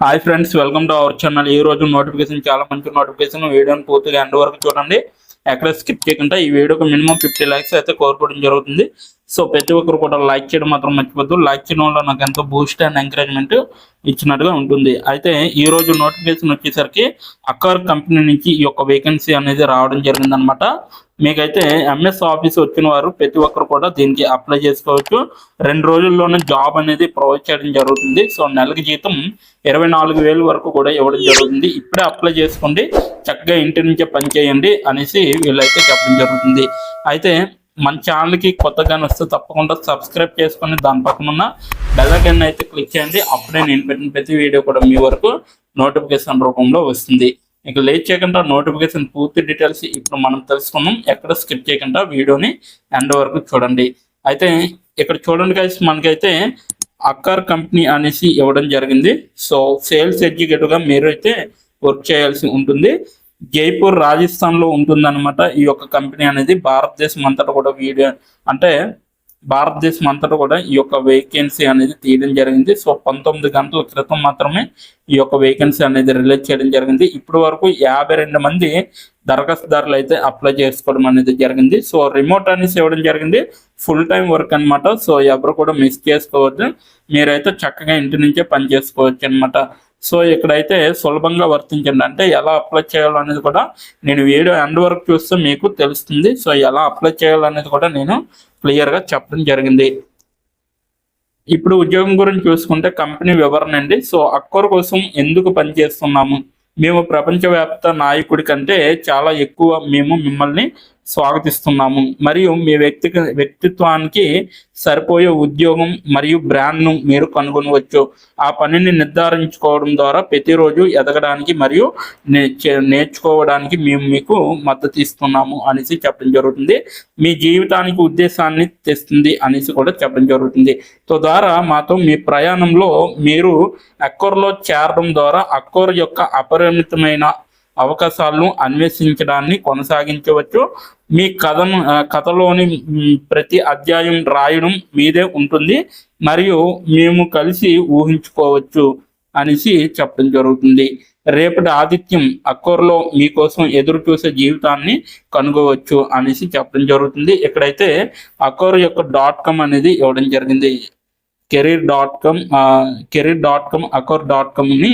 Hi friends, welcome to our channel. ఈ రోజు notification చాలా మంచి నోటిఫికేషన్. వీడియోని పూర్తిగా ఎండ్ వరకు చూడండి, ఎక్కడ స్కిప్ చేయకుండా. ఈ వీడియోకి మినిమం 50 లైక్స్ అయితే కోరుకోవడం జరుగుతుంది. సో ప్రతి ఒక్కరు కూడా లైక్ చేయడం మాత్రం మర్చిపోద్దు. లైక్ చేయడం వల్ల నాకు ఎంతో బూస్ట్ అండ్ ఎంకరేజ్మెంట్ ఇచ్చినట్టుగా ఉంటుంది. అయితే ఈ రోజు నోటిఫికేషన్ వచ్చేసరికి అక్కర్ కంపెనీ నుంచి ఈ యొక్క వేకెన్సీ అనేది రావడం జరిగిందనమాట. మీకైతే ఎంఎస్ ఆఫీస్ వచ్చిన వారు ప్రతి ఒక్కరు కూడా దీనికి అప్లై చేసుకోవచ్చు. 2 రోజుల్లోనే జాబ్ అనేది ప్రొవైడ్ చేయడం జరుగుతుంది. సో నెలకి జీతం 24,000 వరకు కూడా ఇవ్వడం జరుగుతుంది. ఇప్పుడే అప్లై చేసుకోండి, చక్కగా ఇంటి నుంచే పని చేయండి అనేసి వీళ్ళైతే చెప్పడం జరుగుతుంది. అయితే మన ఛానల్కి కొత్తగా వస్తే తప్పకుండా సబ్స్క్రైబ్ చేసుకొని దాని పక్కన ఉన్న బెల్ ఐకాన్ అయితే క్లిక్ చేయండి. అప్పుడే నేను పెట్టిన ప్రతి వీడియో కూడా మీ వరకు నోటిఫికేషన్ రూపంలో వస్తుంది. ఇక లేట్ చేయకుండా నోటిఫికేషన్ పూర్తి డీటెయిల్స్ ఇప్పుడు మనం తెలుసుకున్నాం. ఎక్కడ స్కిప్ చేయకుండా వీడియోని ఎండ్ వరకు చూడండి. అయితే ఇక్కడ చూడండి గైస్, మనకైతే అక్కర్ కంపెనీ అనేసి ఇవ్వడం జరిగింది. సో సేల్స్ ఎగ్జిక్యూటివ్గా మీరు అయితే వర్క్ చేయాల్సి ఉంటుంది. జైపూర్ రాజస్థాన్ లో ఉంటుందన్నమాట ఈ యొక్క కంపెనీ అనేది. భారతదేశం అంతటా కూడా భారతదేశం అంతటా కూడా ఈ యొక్క వేకెన్సీ అనేది తీయడం జరిగింది. సో 19 గంటల క్రితం మాత్రమే ఈ యొక్క వేకెన్సీ అనేది రిలీజ్ చేయడం జరిగింది. ఇప్పటి వరకు 52 మంది దరఖాస్తుదారులు అయితే అప్లై చేసుకోవడం అనేది జరిగింది. సో రిమోట్ అనేసి ఇవ్వడం జరిగింది, ఫుల్ టైం వర్క్ అనమాట. సో ఎవరు కూడా మిస్ చేసుకోవద్దు, మీరైతే చక్కగా ఇంటి నుంచే పని చేసుకోవచ్చు అనమాట. సో ఇక్కడైతే సులభంగా వర్తించండి, అంటే ఎలా అప్లై చేయాలో అనేది కూడా నేను వీడియో ఎండ్ వరకు చూస్తే మీకు తెలుస్తుంది. సో ఎలా అప్లై చేయాలనేది కూడా నేను క్లియర్గా చెప్పడం జరిగింది. ఇప్పుడు ఉద్యోగం గురించి చూసుకుంటే కంపెనీ వివరణ అండి. సో అక్కర్ కోసం ఎందుకు పనిచేస్తున్నాము, మేము ప్రపంచవ్యాప్త నాయకుడి కంటే చాలా ఎక్కువ మేము మిమ్మల్ని స్వాగతిస్తున్నాము, మరియు మీ వ్యక్తిత్వానికి సరిపోయే ఉద్యోగం మరియు బ్రాండ్ను మీరు కనుగొనవచ్చు. ఆ పనిని నిర్ధారించుకోవడం ద్వారా ప్రతిరోజు ఎదగడానికి మరియు నేర్చుకోవడానికి మేము మీకు మద్దతు ఇస్తున్నాము అనేసి చెప్పడం జరుగుతుంది. మీ జీవితానికి ఉద్దేశాన్ని తెస్తుంది అనేసి కూడా చెప్పడం జరుగుతుంది. తద్వారా మాతో మీ ప్రయాణంలో మీరు అక్కర్లో చేరడం ద్వారా అక్కర్ యొక్క అపరిమితమైన అవకాశాలను అన్వేషించడాన్ని కొనసాగించవచ్చు. మీ కథలోని ప్రతి అధ్యాయం రాయడం మీదే ఉంటుంది, మరియు మేము కలిసి ఊహించుకోవచ్చు అనేసి చెప్పడం జరుగుతుంది. రేపటి ఆతిథ్యం అక్కర్లో మీకోసం ఎదురు చూసే జీవితాన్ని కనుగొవచ్చు అనేసి చెప్పడం జరుగుతుంది. ఇక్కడైతే అక్కర్ యొక్క .com అనేది ఇవ్వడం జరిగింది. career.com అక్కర్.comని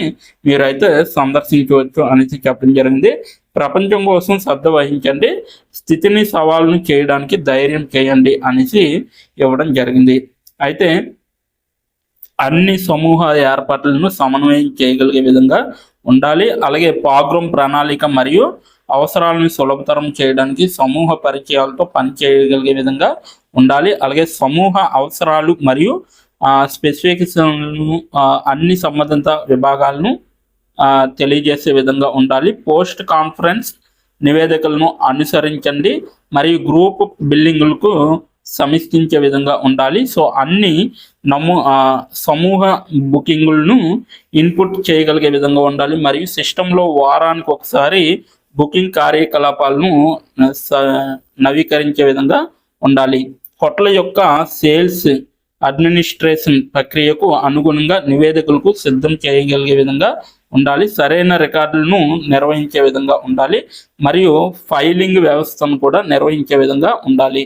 మీరైతే సందర్శించవచ్చు అనేసి చెప్పడం జరిగింది. ప్రపంచం కోసం శ్రద్ధ వహించండి, స్థితిని సవాళ్ళను చేయడానికి ధైర్యం చేయండి అనేసి ఇవ్వడం జరిగింది. అయితే అన్ని సమూహ ఏర్పాట్లను సమన్వయం చేయగలిగే విధంగా ఉండాలి. అలాగే ప్రోగ్రామ్ ప్రణాళిక మరియు అవసరాలను సులభతరం చేయడానికి సమూహ పరిచయాలతో పనిచేయగలిగే విధంగా ఉండాలి. అలాగే సమూహ అవసరాలు మరియు స్పెసిఫికేషన్లను అన్ని సంబంధిత విభాగాలను తెలియజేసే విధంగా ఉండాలి. పోస్ట్ కాన్ఫరెన్స్ నివేదికలను అనుసరించండి మరియు గ్రూప్ బిల్డింగ్లకు సమీక్షించే విధంగా ఉండాలి. సో అన్ని సమూహ బుకింగ్లను ఇన్పుట్ చేయగలిగే విధంగా ఉండాలి, మరియు సిస్టంలో వారానికి ఒకసారి బుకింగ్ కార్యకలాపాలను నవీకరించే విధంగా ఉండాలి. హోటల్ యొక్క సేల్స్ అడ్మినిస్ట్రేషన్ ప్రక్రియకు అనుగుణంగా నివేదికలకు సిద్ధం చేయగలిగే విధంగా ఉండాలి. సరైన రికార్డులను నిర్వహించే విధంగా ఉండాలి, మరియు ఫైలింగ్ వ్యవస్థను కూడా నిర్వహించే విధంగా ఉండాలి.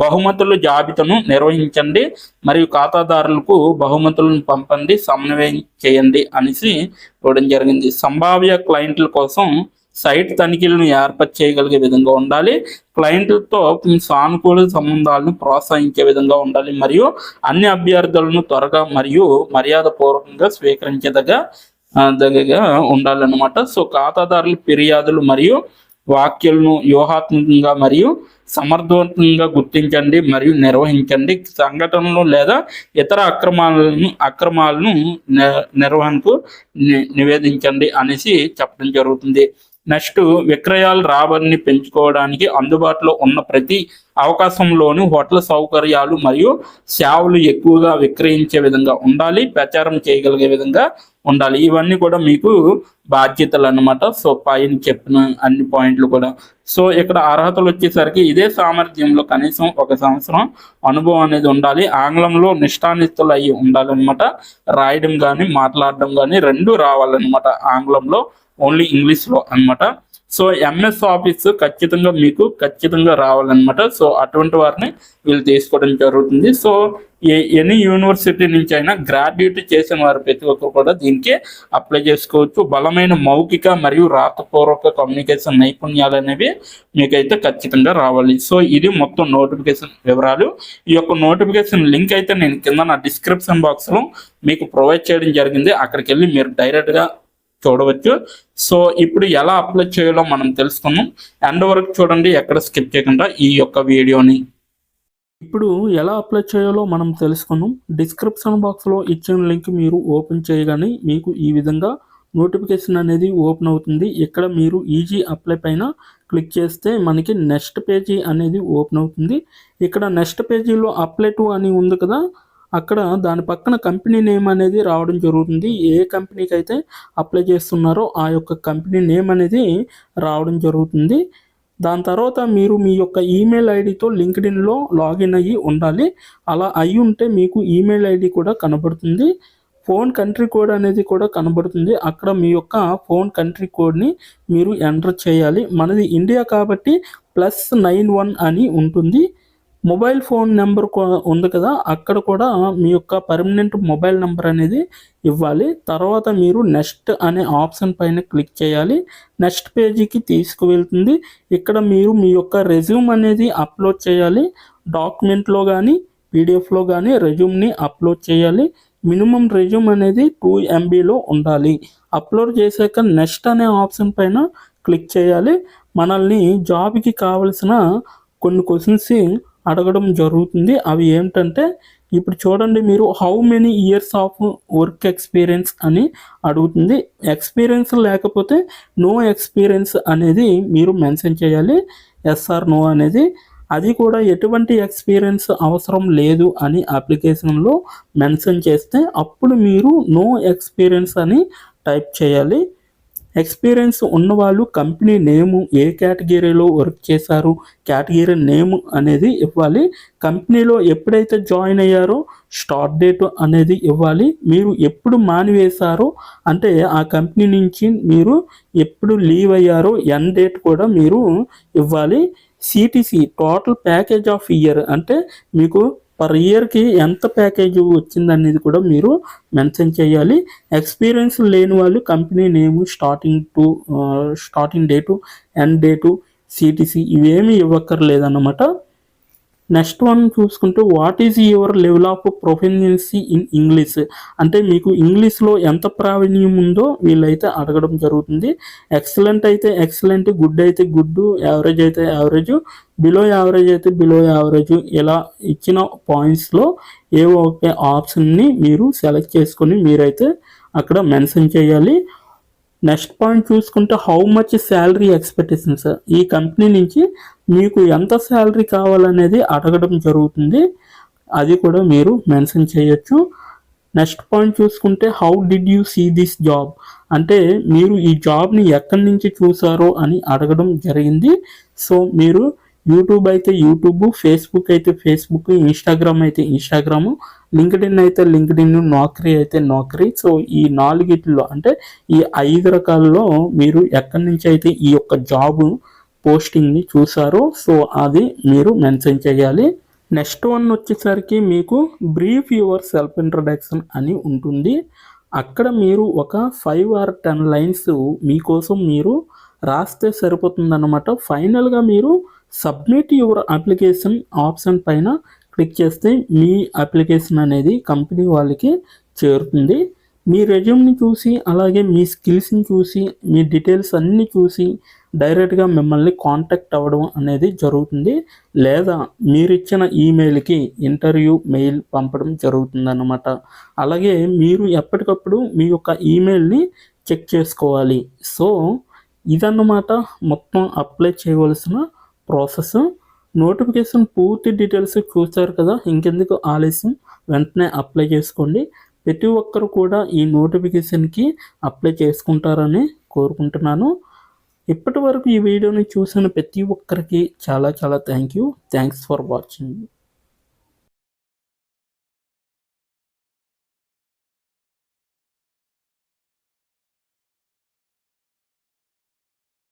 బహుమతుల జాబితాను నిర్వహించండి మరియు ఖాతాదారులకు బహుమతులను పంపండి, సమన్వయం చేయండి అనేసి ఇవ్వడం జరిగింది. సంభావ్య క్లయింట్ల కోసం సైట్ తనిఖీలను ఏర్పాటు చేయగలిగే విధంగా ఉండాలి. క్లయింట్లతో సానుకూల సంబంధాలను ప్రోత్సహించే విధంగా ఉండాలి, మరియు అన్ని అభ్యర్థులను త్వరగా మరియు మర్యాదపూర్వకంగా స్వీకరించేదగా ఉండాలన్నమాట. సో ఖాతాదారుల ఫిర్యాదులు మరియు వ్యాఖ్యలను వ్యూహాత్మకంగా మరియు సమర్థవంతంగా గుర్తించండి మరియు నిర్వహించండి. సంఘటనలు లేదా ఇతర అక్రమాలను నిర్వహణకు నివేదించండి అనేసి చెప్పడం జరుగుతుంది. నెక్స్ట్, విక్రయాల రాబడిని పెంచుకోవడానికి అందుబాటులో ఉన్న ప్రతి అవకాశంలోనూ హోటల్ సౌకర్యాలు మరియు సేవలు ఎక్కువగా విక్రయించే విధంగా ఉండాలి, ప్రచారం చేయగలిగే విధంగా ఉండాలి. ఇవన్నీ కూడా మీకు బాధ్యతలు అన్నమాట. సో పైన చెప్పిన అన్ని పాయింట్లు కూడా. సో ఇక్కడ అర్హతలు వచ్చేసరికి ఇదే సామర్థ్యంలో కనీసం 1 సంవత్సరం అనుభవం అనేది ఉండాలి. ఆంగ్లంలో నిష్ఠానిస్తులు అయ్యి ఉండాలన్నమాట. రాయడం కానీ మాట్లాడడం కానీ 2 రావాలన్నమాట. ఆంగ్లంలో ఓన్లీ ఇంగ్లీష్లో అన్నమాట. సో ఎంఎస్ ఆఫీస్ ఖచ్చితంగా రావాలన్నమాట. సో అటువంటి వారిని వీళ్ళు తీసుకోవడం జరుగుతుంది. సో ఎనీ యూనివర్సిటీ నుంచి అయినా గ్రాడ్యుయేట్ చేసిన వారు ప్రతి ఒక్కరు కూడా దీనికి అప్లై చేసుకోవచ్చు. బలమైన మౌఖిక మరియు రాతపూర్వక కమ్యూనికేషన్ నైపుణ్యాలు అనేవి మీకైతే ఖచ్చితంగా రావాలి. సో ఇది మొత్తం నోటిఫికేషన్ వివరాలు. ఈ యొక్క నోటిఫికేషన్ లింక్ అయితే నేను కింద నా డిస్క్రిప్షన్ బాక్స్లో మీకు ప్రొవైడ్ చేయడం జరిగింది. అక్కడికి వెళ్ళి మీరు డైరెక్ట్గా చూడవచ్చు. సో ఇప్పుడు ఎలా అప్లై చేయాలో మనం తెలుసుకున్నాం. ఎండ్ వరకు చూడండి, ఎక్కడ స్కిప్ చేయకుండా ఈ యొక్క వీడియోని. ఇప్పుడు ఎలా అప్లై చేయాలో మనం తెలుసుకున్నాం. డిస్క్రిప్షన్ బాక్స్లో ఇచ్చిన లింక్ మీరు ఓపెన్ చేయగానే మీకు ఈ విధంగా నోటిఫికేషన్ అనేది ఓపెన్ అవుతుంది. ఇక్కడ మీరు ఈజీ అప్లై పైన క్లిక్ చేస్తే మనకి నెక్స్ట్ పేజీ అనేది ఓపెన్ అవుతుంది. ఇక్కడ నెక్స్ట్ పేజీలో అప్లై టు అని ఉంది కదా, అక్కడ దాని పక్కన కంపెనీ నేమ్ అనేది రావడం జరుగుతుంది. ఏ కంపెనీకి అయితే అప్లై చేస్తున్నారో ఆ యొక్క కంపెనీ నేమ్ అనేది రావడం జరుగుతుంది. దాని తర్వాత మీరు మీ యొక్క ఈమెయిల్ ఐడితో లింక్డ్ఇన్లో లాగిన్ అయ్యి ఉండాలి. అలా అయ్యి ఉంటే మీకు ఈమెయిల్ ఐడి కూడా కనబడుతుంది. ఫోన్ కంట్రీ కోడ్ అనేది కూడా కనబడుతుంది. అక్కడ మీ యొక్క ఫోన్ కంట్రీ కోడ్ని మీరు ఎంటర్ చేయాలి. మనది ఇండియా కాబట్టి +91 అని ఉంటుంది. మొబైల్ ఫోన్ నెంబర్ ఉంది కదా, అక్కడ కూడా మీ యొక్క పర్మనెంట్ మొబైల్ నెంబర్ అనేది ఇవ్వాలి. తర్వాత మీరు నెక్స్ట్ అనే ఆప్షన్ పైన క్లిక్ చేయాలి. నెక్స్ట్ పేజీకి తీసుకువెళ్తుంది. ఇక్కడ మీరు మీ యొక్క రెజ్యూమ్ అనేది అప్లోడ్ చేయాలి. డాక్యుమెంట్లో కానీ పీడిఎఫ్లో కానీ రెజ్యూమ్ని అప్లోడ్ చేయాలి. మినిమం రెజ్యూమ్ అనేది 2 MBలో ఉండాలి. అప్లోడ్ చేశాక నెక్స్ట్ అనే ఆప్షన్ పైన క్లిక్ చేయాలి. మనల్ని జాబ్కి కావలసిన కొన్ని క్వశ్చన్స్ అడగడం జరుగుతుంది. అవి ఏమిటంటే ఇప్పుడు చూడండి, మీరు how many years of work experience అని అడుగుతుంది. ఎక్స్పీరియన్స్ లేకపోతే నో ఎక్స్పీరియన్స్ అనేది మీరు మెన్షన్ చేయాలి. ఎస్ ఆర్ నో అనేది. అది కూడా ఎటువంటి ఎక్స్పీరియన్స్ అవసరం లేదు అని అప్లికేషన్లో మెన్షన్ చేస్తే అప్పుడు మీరు నో ఎక్స్పీరియన్స్ అని టైప్ చేయాలి. ఎక్స్పీరియన్స్ ఉన్నవాళ్ళు కంపెనీ నేము, ఏ కేటగిరీలో వర్క్ చేశారు, కేటగిరీ నేమ్ అనేది ఇవ్వాలి. కంపెనీలో ఎప్పుడైతే జాయిన్ అయ్యారో స్టార్ట్ డేట్ అనేది ఇవ్వాలి. మీరు ఎప్పుడు మానివేశారో అంటే ఆ కంపెనీ నుంచి మీరు ఎప్పుడు లీవ్ అయ్యారో ఎండ్ డేట్ కూడా మీరు ఇవ్వాలి. CTC total package of year అంటే మీకు పర్ ఇయర్కి ఎంత ప్యాకేజ్ వచ్చిందనేది కూడా మీరు మెన్షన్ చేయాలి. ఎక్స్పీరియన్స్ లేని వాళ్ళు company name, starting date, end date, CTC ఇవేమీ ఇవ్వక్కర్లేదన్నమాట. నెక్స్ట్ వన్ చూసుకుంటే what is your level of proficiency in English అంటే మీకు ఇంగ్లీష్లో ఎంత ప్రావీణ్యం ఉందో వీళ్ళైతే అడగడం జరుగుతుంది. ఎక్సలెంట్ అయితే ఎక్సలెంట్, గుడ్ అయితే గుడ్, యావరేజ్ అయితే యావరేజ్, బిలో యావరేజ్ అయితే బిలో యావరేజ్, ఇలా ఇచ్చిన పాయింట్స్లో ఏవో ఒక ఆప్షన్ని మీరు సెలెక్ట్ చేసుకొని మీరైతే అక్కడ మెన్షన్ చేయాలి. నెక్స్ట్ పాయింట్ చూసుకుంటే హౌ మచ్ శాలరీ ఎక్స్పెక్టేషన్స్, ఈ కంపెనీ నుంచి మీకు ఎంత శాలరీ కావాలనేది అడగడం జరుగుతుంది. అది కూడా మీరు మెన్షన్ చేయొచ్చు. నెక్స్ట్ పాయింట్ చూసుకుంటే how did you see this job అంటే మీరు ఈ జాబ్ని ఎక్కడి నుంచి చూసారో అని అడగడం జరిగింది. సో మీరు యూట్యూబ్ అయితే యూట్యూబ్, ఫేస్బుక్ అయితే ఫేస్బుక్, ఇన్స్టాగ్రామ్ అయితే ఇన్స్టాగ్రాము, లింక్డ్ఇన్ అయితే లింక్డ్ఇన్, నౌకరీ అయితే నౌకరీ. సో ఈ 4 అంటే ఈ 5 రకాలలో మీరు ఎక్కడి నుంచి అయితే ఈ యొక్క జాబ్ పోస్టింగ్ని చూసారో సో అది మీరు మెన్షన్ చేయాలి. నెక్స్ట్ వన్ వచ్చేసరికి మీకు బ్రీఫ్ యువర్ సెల్ఫ్ ఇంట్రడక్షన్ అని ఉంటుంది. అక్కడ మీరు ఒక 5 or 10 లైన్స్ మీకోసం మీరు రాస్తే సరిపోతుందన్నమాట. ఫైనల్గా మీరు సబ్మిట్ యువర్ అప్లికేషన్ ఆప్షన్ పైన క్లిక్ చేస్తే మీ అప్లికేషన్ అనేది కంపెనీ వాళ్ళకి చేరుతుంది. మీ రెజ్యూమ్ని చూసి అలాగే మీ స్కిల్స్ని చూసి మీ డీటెయిల్స్ అన్నీ చూసి డైరెక్ట్గా మిమ్మల్ని కాంటాక్ట్ అవ్వడం అనేది జరుగుతుంది. లేదా మీరు ఇచ్చిన ఈమెయిల్కి ఇంటర్వ్యూ మెయిల్ పంపడం జరుగుతుందన్నమాట. అలాగే మీరు ఎప్పటికప్పుడు మీ యొక్క ఈమెయిల్ని చెక్ చేసుకోవాలి. సో ఇదన్నమాట మొత్తం అప్లై చేయవలసిన ప్రాసెస్. నోటిఫికేషన్ పూర్తి డీటెయిల్స్ చూస్తారు కదా, ఇంకెందుకు ఆలస్యం, వెంటనే అప్లై చేసుకోండి. ప్రతి ఒక్కరు కూడా ఈ నోటిఫికేషన్కి అప్లై చేసుకుంటారని కోరుకుంటున్నాను. ఇప్పటి వరకు ఈ వీడియోని చూసిన ప్రతి ఒక్కరికి చాలా చాలా థ్యాంక్స్ ఫర్ వాచింగ్.